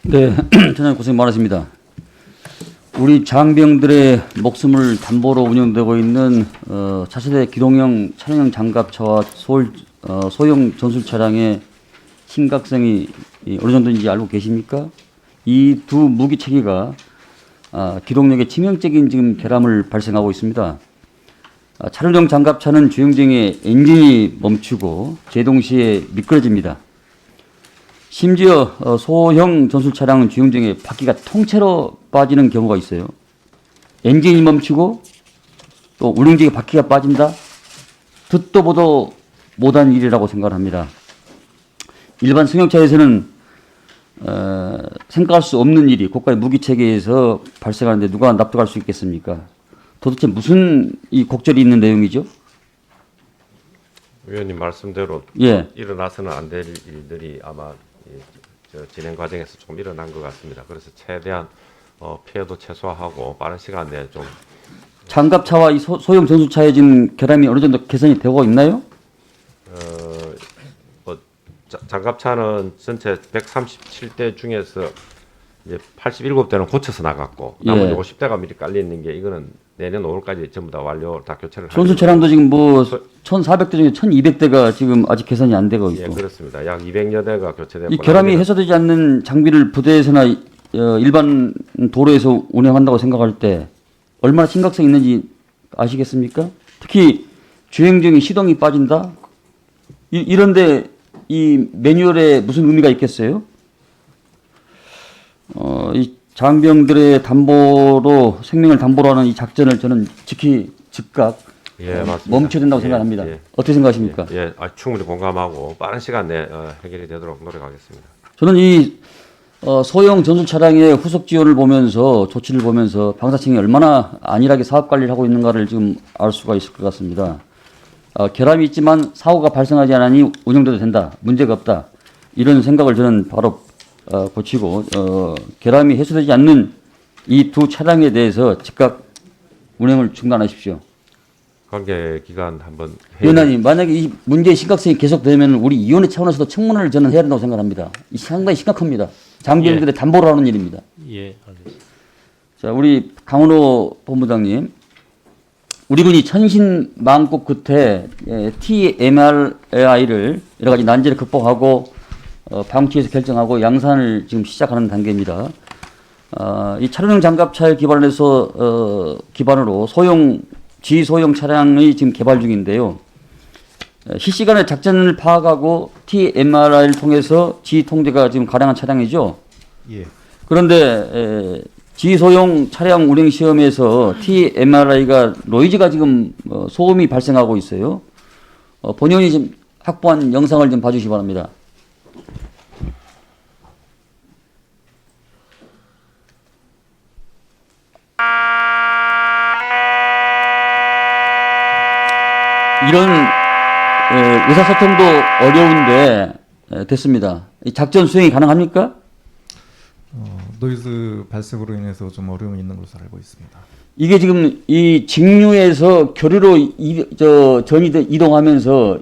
네, 전혀 고생 많으십니다. 우리 장병들의 목숨을 담보로 운영되고 있는 차세대 기동형 차량용 장갑차와 소형 전술 차량의 심각성이 어느 정도인지 알고 계십니까? 이 두 무기 체계가 기동력에 치명적인 지금 결함을 발생하고 있습니다. 차량용 장갑차는 주행 중에 엔진이 멈추고 제동 시에 미끄러집니다. 심지어 소형 전술 차량은 주행 중에 바퀴가 통째로 빠지는 경우가 있어요. 엔진이 멈추고 또 운행중에 바퀴가 빠진다? 듣도 보도 못한 일이라고 생각합니다. 일반 승용차에서는 생각할 수 없는 일이 고가의 무기체계에서 발생하는데 누가 납득할 수 있겠습니까? 도대체 무슨 이 곡절이 있는 내용이죠? 위원님 말씀대로 예. 일어나서는 안 될 일들이 아마 진행 과정에서 좀 일어난 것 같습니다. 그래서 최대한 피해도 최소화하고 빠른 시간 내에 좀 장갑차와 이 소형 전술차의 지금 결함이 어느 정도 개선이 되고 있나요? 장갑차는 전체 137대 중에서 이제 87대는 고쳐서 나갔고 나머지 예. 50대가 미리 깔려 있는 게 이거는 내년 5월까지 전부 다 완료 다 교체를 전술 차량도 지금 뭐 1,400대 중에 1,200대가 지금 아직 개선이 안 되고 있고. 예, 그렇습니다. 약 200여 대가 교체되고 이 결함이 해소되지 않는 장비를 부대에서나 일반 도로에서 운행한다고 생각할 때 얼마나 심각성이 있는지 아시겠습니까? 특히 주행 중에 시동이 빠진다? 이런데 이 매뉴얼에 무슨 의미가 있겠어요? 이 장병들의 담보로 생명을 담보로 하는 이 작전을 저는 즉각 예, 맞습니다. 멈춰야 된다고 예, 생각합니다. 예. 어떻게 생각하십니까? 예, 충분히 공감하고 빠른 시간 내에 해결이 되도록 노력하겠습니다. 저는 이 소형 전술 차량의 후속 지원을 보면서 조치를 보면서 방사청이 얼마나 안일하게 사업 관리를 하고 있는가를 지금 알 수가 있을 것 같습니다. 결함이 있지만 사고가 발생하지 않으니 운영돼도 된다. 문제가 없다. 이런 생각을 저는 바로 고치고 결함이 해소되지 않는 이 두 차량에 대해서 즉각 운행을 중단하십시오. 관계 기간 한번 위원장님, 만약에 이 문제의 심각성이 계속되면 우리 위원회 차원에서도 청문회를 저는 해야 된다고 생각합니다. 이 상당히 심각합니다. 장병들의 담보로 하는 일입니다. 예, 알겠습니다. 자, 우리 강은호 본부장님, 우리 군이 천신만고 끝에 TMRAI를 여러 가지 난제를 극복하고 방치해서 결정하고 양산을 지금 시작하는 단계입니다. 이 차량용 장갑차에 기반으로 지소형 차량의 지금 개발 중인데요. 실시간에 작전을 파악하고 TMRI를 통해서 지통제가 지금 가능한 차량이죠. 예. 그런데 지소형 차량 운행 시험에서 TMRI가 노이즈가 지금 소음이 발생하고 있어요. 본연이 지금 확보한 영상을 좀 봐주시기 바랍니다. 이런 의사소통도 어려운데 됐습니다. 이 작전 수행이 가능합니까? 노이즈 발생으로 인해서 좀 어려움이 있는 것으로 알고 있습니다. 이게 지금 이 직류에서 교류로 전이 이동하면서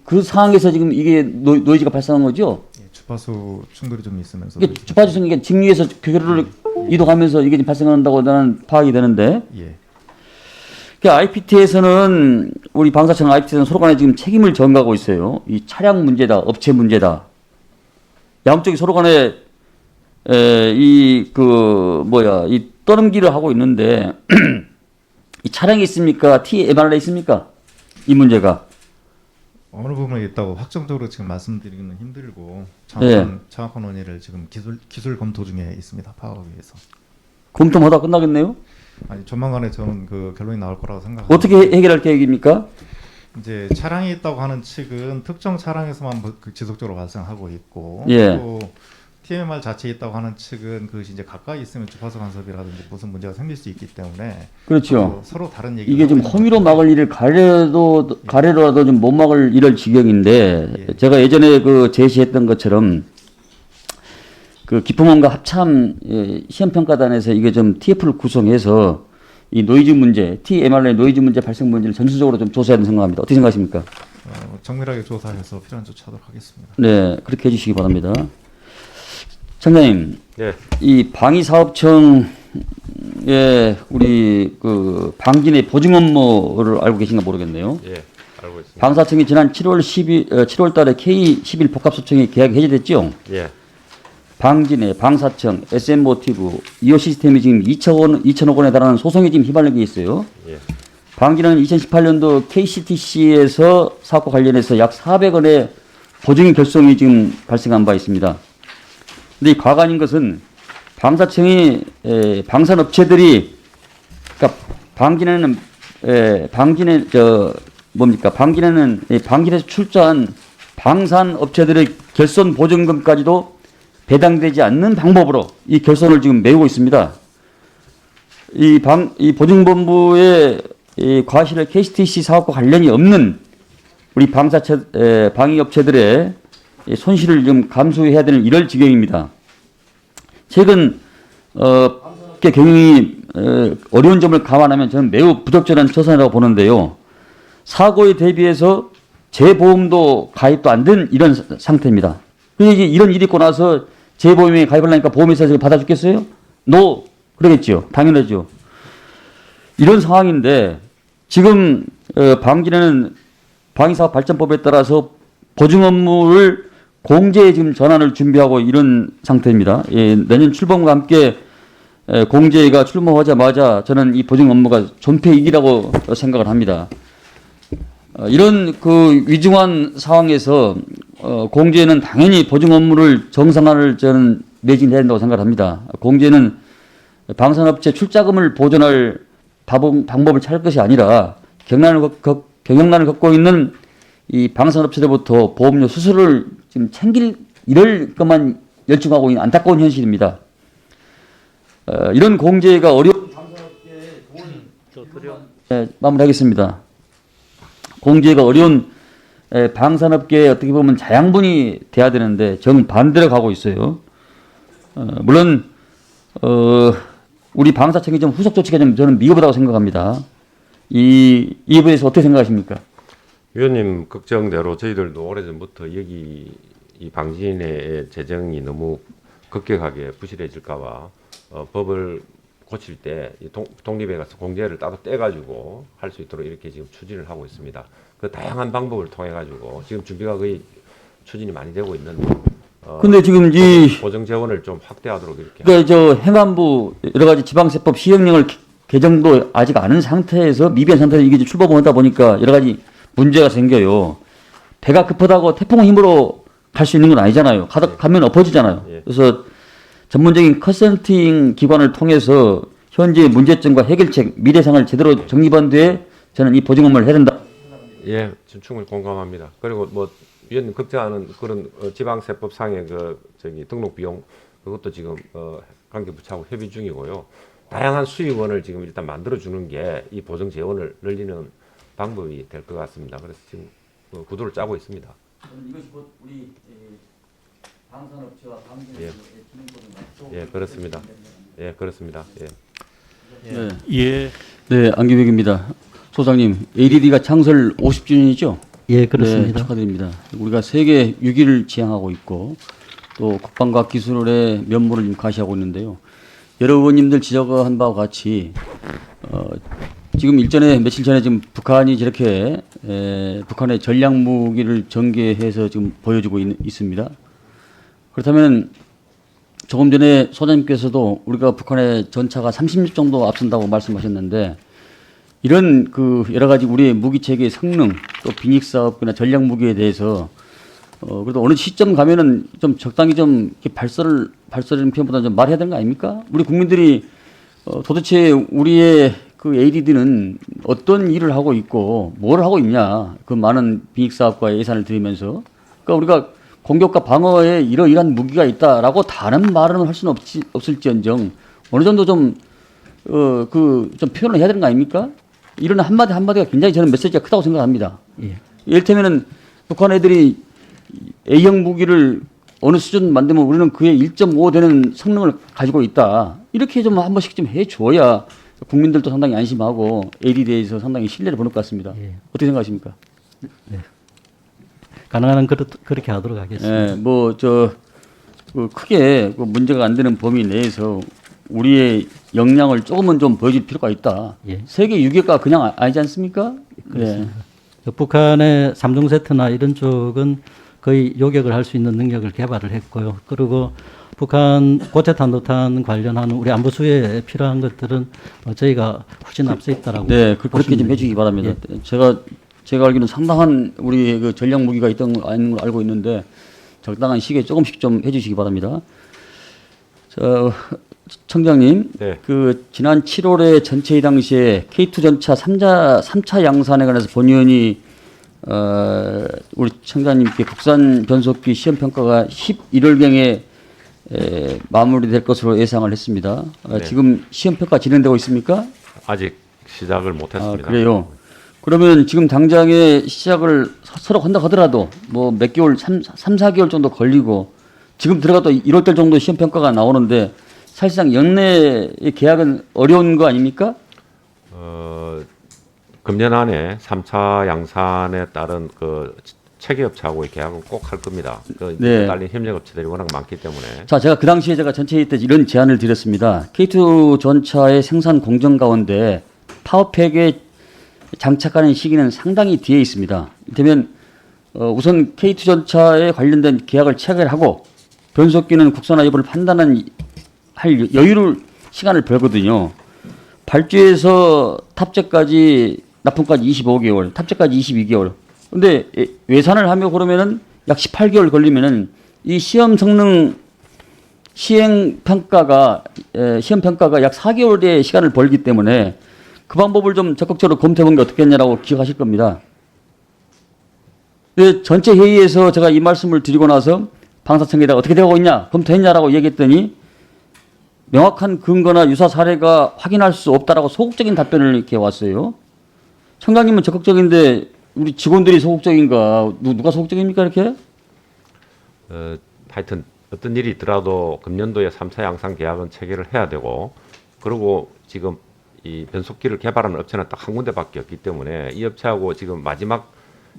그 상황에서 지금 이게 노이즈가 발생한 거죠? 예, 주파수 충돌이 좀 있으면서 이게 주파수성 이게 직류에서 교류를 이동하면서 이게 발생한다고 나는 파악이 되는데. 예. IPT에서는 우리 방사청 IPT에서는 서로 간에 지금 책임을 전가하고 있어요. 이 차량 문제다, 업체 문제다. 양쪽이 서로 간에 이 떠넘기를 하고 있는데 이 차량이 있습니까? TMR이 있습니까? 이 문제가 어느 부분에 있다고 확정적으로 지금 말씀드리기는 힘들고 정확한 원인을 지금 기술 검토 중에 있습니다. 파악하기 위해서. 검토하다 끝나겠네요. 아니 조만간에 저는 그 결론이 나올 거라고 생각합니다. 어떻게 해결할 계획입니까? 이제 차량이 있다고 하는 측은 특정 차량에서만 지속적으로 발생하고 있고 예. 또 TMR 자체에 있다고 하는 측은 그것이 이제 가까이 있으면 주파수 간섭이라든지 무슨 문제가 생길 수 있기 때문에 그렇죠. 서로 다른 얘기. 이게 좀 허위로 막을 일을 가래로라도 좀 못 막을 이럴 지경인데 예. 제가 예전에 제시했던 것처럼 그 기품원과 합참 시험평가단에서 이게 좀 TF를 구성해서 이 노이즈 문제, TMR의 노이즈 문제 발생 문제를 전수적으로 좀 조사해야 된다고 생각합니다. 어떻게 생각하십니까? 정밀하게 조사해서 필요한 조치하도록 하겠습니다. 네, 그렇게 해주시기 바랍니다. 청장님, 네, 이 방위사업청에 우리 그 방진의 보증 업무를 알고 계신가 모르겠네요. 예, 알고 있습니다. 방사청이 지난 7월 달에 K11 복합소청이 계약이 해제됐죠. 예, 방진의 방사청, SM모티브, 이오 시스템이 지금 2천억 원에 달하는 소송에 지금 휘말린 게 있어요. 예, 방진은 2018년도 KCTC에서 사업과 관련해서 약 400원의 보증 결손이 지금 발생한 바 있습니다. 근데 이 과관인 것은 방사청이 방산업체들이 그러니까 방진에는 방진에서 출자한 방산업체들의 결손 보증금까지도 배당되지 않는 방법으로 이 결손을 지금 메우고 있습니다. 이 보증본부의 이 과실을 KCTC 사업과 관련이 없는 우리 방위업체들의 손실을 좀 감수해야 되는 이럴 지경입니다. 최근 방산업계 경영이 어려운 점을 감안하면 저는 매우 부적절한 처사라고 보는데요. 사고에 대비해서 재보험도 가입도 안 된 이런 상태입니다. 그러니까 이런 일이 있고 나서 재보험에 가입하려니까 보험회사에서 받아주겠어요? 노 그러겠죠. 당연하죠. 이런 상황인데 지금 방진에는 방위사업발전법에 따라서 보증 업무를 공제에 지금 전환을 준비하고 이런 상태입니다. 예, 내년 출범과 함께 공제가 출범하자마자 저는 이 보증 업무가 존폐이기라고 생각을 합니다. 이런 그 위중한 상황에서 공제는 당연히 보증 업무를 정상화를 저는 매진해야 된다고 생각합니다. 공제는 방산업체 출자금을 보존할 방법을 찾을 것이 아니라 경영난을 겪고 있는 이 방산업체들부터 보험료 수수료를 지금 챙길 이럴 것만 열중하고 있는 안타까운 현실입니다. 이런 공제가 어려운 방산업계에 도움을 마무리하겠습니다. 공제가 어려운 방산업계에 어떻게 보면 자양분이 돼야 되는데 정반대로 가고 있어요. 물론 우리 방사청이 좀 후속 조치가 좀 저는 미흡하다고 생각합니다. 이에 대해서 어떻게 생각하십니까? 위원님 걱정대로 저희들도 오래전부터 여기 이 방진의 재정이 너무 급격하게 부실해질까봐 법을 고칠 때 독립에 가서 공제를 따로 떼가지고 할 수 있도록 이렇게 지금 추진을 하고 있습니다. 그 다양한 방법을 통해 가지고 지금 준비가 거의 추진이 많이 되고 있는데. 근데 지금 이 보증 재원을 좀 확대하도록 이렇게. 그러니까 저 행안부 여러 가지 지방세법 시행령을 개정도 아직 않은 상태에서 미비한 상태에서 이게 출범을 하다 보니까 여러 가지 문제가 생겨요. 배가 급하다고 태풍 힘으로 갈 수 있는 건 아니잖아요. 가면 엎어지잖아요. 예. 그래서 전문적인 컨설팅 기관을 통해서 현재 문제점과 해결책, 미래상을 제대로 정립한 뒤에 저는 이 보증 업무를 해야 된다. 예, 지금 충분히 공감합니다. 그리고 뭐 위원님 걱정하는 그런 지방세법상의 등록 비용 그것도 지금 관계부처하고 협의 중이고요. 다양한 수익원을 지금 일단 만들어 주는 게 이 보증 재원을 늘리는 방법이 될 것 같습니다. 그래서 지금 구도를 짜고 있습니다. 이것이 곧 우리 방산업체와 예. 예, 그렇습니다. 예, 그렇습니다. 예. 네. 예, 네, 안기백입니다. 소장님, ADD가 창설 50주년이죠? 예, 그렇습니다. 네, 축하드립니다. 우리가 세계 6위를 지향하고 있고 또 국방과학 기술의 면모를 지금 가시하고 있는데요. 여러 의원님들 지적한 바와 같이 지금 며칠 전에 지금 북한이 저렇게 북한의 전략 무기를 전개해서 지금 보여주고 있습니다. 그렇다면 조금 전에 소장님께서도 우리가 북한의 전차가 30년 정도 앞선다고 말씀하셨는데 이런 그 여러 가지 우리의 무기 체계의 성능 또 비닉 사업이나 전략 무기에 대해서 그래도 어느 시점 가면은 좀 적당히 좀 이렇게 발설하는 표현보다 좀 말해야 되는 거 아닙니까? 우리 국민들이 도대체 우리의 그 ADD는 어떤 일을 하고 있고 뭘 하고 있냐 그 많은 비닉 사업과 예산을 들이면서 그러니까 우리가 공격과 방어에 이러이러한 무기가 있다라고 다른 말은 할 수는 없을지언정 어느 정도 좀 좀 표현을 해야 되는 거 아닙니까? 이런 한마디 한마디가 굉장히 저는 메시지가 크다고 생각합니다. 예. 이를테면은 북한 애들이 A형 무기를 어느 수준 만들면 우리는 그의 1.5 되는 성능을 가지고 있다. 이렇게 좀 한 번씩 좀 해줘야 국민들도 상당히 안심하고 ADD에서 상당히 신뢰를 보는 것 같습니다. 예. 어떻게 생각하십니까? 가능한 한 그렇게 하도록 하겠습니다. 예, 뭐 그 크게 그 문제가 안 되는 범위 내에서 우리의 역량을 조금은 좀 보여줄 필요가 있다. 예. 세계 유계가 그냥 아니지 않습니까? 네. 북한의 삼중세트나 이런 쪽은 거의 요격을 할 수 있는 능력을 개발을 했고요. 그리고 북한 고체탄도탄 관련하는 우리 안보 수혜에 필요한 것들은 저희가 훨씬 앞서 있다라고. 네, 그렇게 보시면 좀 해주기 바랍니다. 제가 알기로는 상당한 우리 그 전략 무기가 있던 걸 알고 있는데 적당한 시기에 조금씩 좀 해주시기 바랍니다. 청장님, 네. 그 지난 7월에 전체회 당시에 K2 전차 3차 양산에 관해서 본위원이 우리 청장님께 국산 변속기 시험 평가가 11월경에 마무리될 것으로 예상을 했습니다. 네. 지금 시험 평가 진행되고 있습니까? 아직 시작을 못했습니다. 그래요. 그러면 지금 당장에 시작을 서로 한다 하더라도 뭐 몇 개월, 3, 4개월 정도 걸리고 지금 들어가도 1월달 정도 시험 평가가 나오는데 사실상 연내의 계약은 어려운 거 아닙니까? 금년 안에 3차 양산에 따른 그 체계업체하고의 계약은 꼭 할 겁니다. 그 네. 딸린 협력업체들이 워낙 많기 때문에. 자, 제가 그 당시에 제가 전체회의 때 이런 제안을 드렸습니다. K2 전차의 생산 공정 가운데 파워팩에 장착하는 시기는 상당히 뒤에 있습니다. 이를테면 우선 K2 전차에 관련된 계약을 체결하고 변속기는 국산화 여부를 할 여유를 시간을 벌거든요. 발주에서 탑재까지 납품까지 25개월, 탑재까지 22개월. 근데 외산을 하며 그러면은 약 18개월 걸리면은 이 시험 성능 시행 평가가 시험 평가가 약 4개월의 시간을 벌기 때문에 그 방법을 좀 적극적으로 검토해 본 게 어떻겠냐라고 기억하실 겁니다. 전체 회의에서 제가 이 말씀을 드리고 나서 방사청에다가 어떻게 되고 있냐, 검토했냐라고 얘기했더니 명확한 근거나 유사 사례가 확인할 수 없다라고 소극적인 답변을 이렇게 왔어요. 청장님은 적극적인데 우리 직원들이 소극적인가? 누가 소극적입니까 이렇게? 하여튼 어떤 일이 있더라도 금년도에 3차 양산 계약은 체결을 해야 되고, 그리고 지금 이 변속기를 개발하는 업체는 딱 한 군데밖에 없기 때문에 이 업체하고 지금 마지막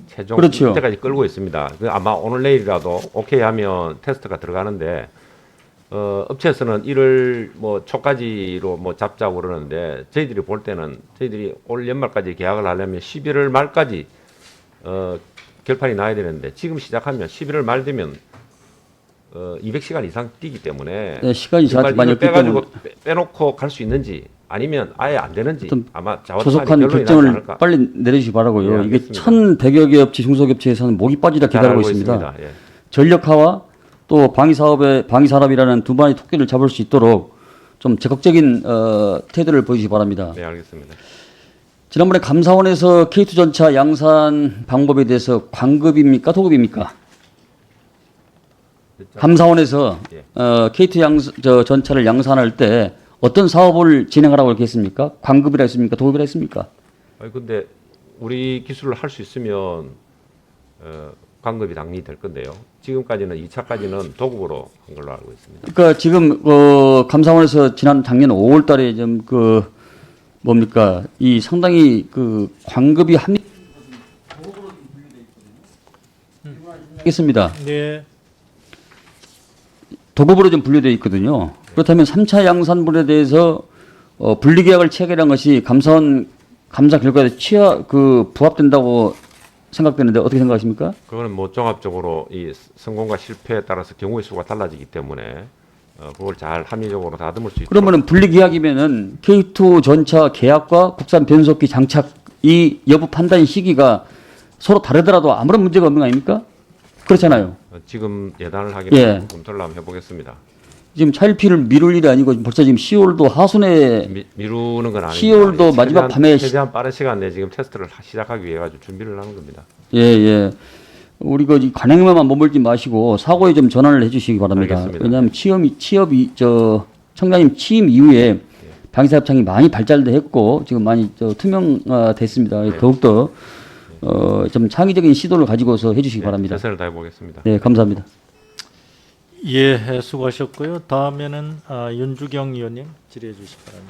최종 그렇죠. 때까지 끌고 있습니다. 아마 오늘 내일이라도 오케이 하면 테스트가 들어가는데 업체에서는 1월 뭐 초까지로 뭐 잡자고 그러는데 저희들이 볼 때는 저희들이 올 연말까지 계약을 하려면 11월 말까지 결판이 나야 되는데 지금 시작하면 11월 말 되면 200시간 이상 뛰기 때문에 네, 시간이 정말 많이 이걸 없기 때문에 빼놓고 갈 수 있는지 아니면 아예 안 되는지 아마 조속한 결론이 나지 결정을 않을까. 빨리 내리시기 바라고요. 예, 이게 알겠습니다. 1,100여 개 업체, 중소기업체에서는 목이 빠지다 잘 기다리고 알고 있습니다. 예. 전력화와 또 방위산업이라는 두 마리 토끼를 잡을 수 있도록 좀 적극적인 태도를 보여주시기 바랍니다. 네, 알겠습니다. 지난번에 감사원에서 K2 전차 양산 방법에 대해서 광급입니까? 도급입니까? 감사원에서 예. K2 전차를 양산할 때 어떤 사업을 진행하라고 이렇게 했습니까? 광급이라 했습니까? 도급이라 했습니까? 아니 근데 우리 기술을 할 수 있으면 광급이 당연히 될 건데요. 지금까지는 2차까지는 도급으로 한 걸로 알고 있습니다. 그러니까 지금 감사원에서 작년 5월달에 좀 뭡니까 이 상당히 그 광급이 합리겠습니다. 네. 도급으로 좀 분류되어 있거든요. 그렇다면 3차 양산분에 대해서 분리계약을 체결한 것이 감사원 감사 결과에 부합된다고 생각되는데 어떻게 생각하십니까? 그거는 뭐 종합적으로 이 성공과 실패에 따라서 경우의 수가 달라지기 때문에 그걸 잘 합리적으로 다듬을 수 있도록. 그러면은 분리계약이면은 K2 전차 계약과 국산 변속기 장착 이 여부 판단 시기가 서로 다르더라도 아무런 문제가 없는 거 아닙니까? 그렇잖아요. 지금 예단을 하기 예. 위해서 검토를 한번 해보겠습니다. 지금 차일피를 미룰 일이 아니고 벌써 지금 10월도 하순에 미루는 건 아닙니다. 10월도 마지막 밤에 최대한 빠른 시간 내에 지금 테스트를 시작하기 위해 가지고 준비를 하는 겁니다. 예. 우리 그 관행에만 머물지 마시고 사고에 좀 전환을 해주시기 바랍니다. 알겠습니다. 왜냐하면 청장님 취임 이후에 방위사업청이 많이 발달됐고 지금 많이 투명됐습니다. 네. 더욱더 좀 창의적인 시도를 가지고서 해주시기 바랍니다. 최선을 다해 보겠습니다. 네, 감사합니다. 예, 수고하셨고요. 다음에는 윤주경 의원님 질의해 주시기 바랍니다.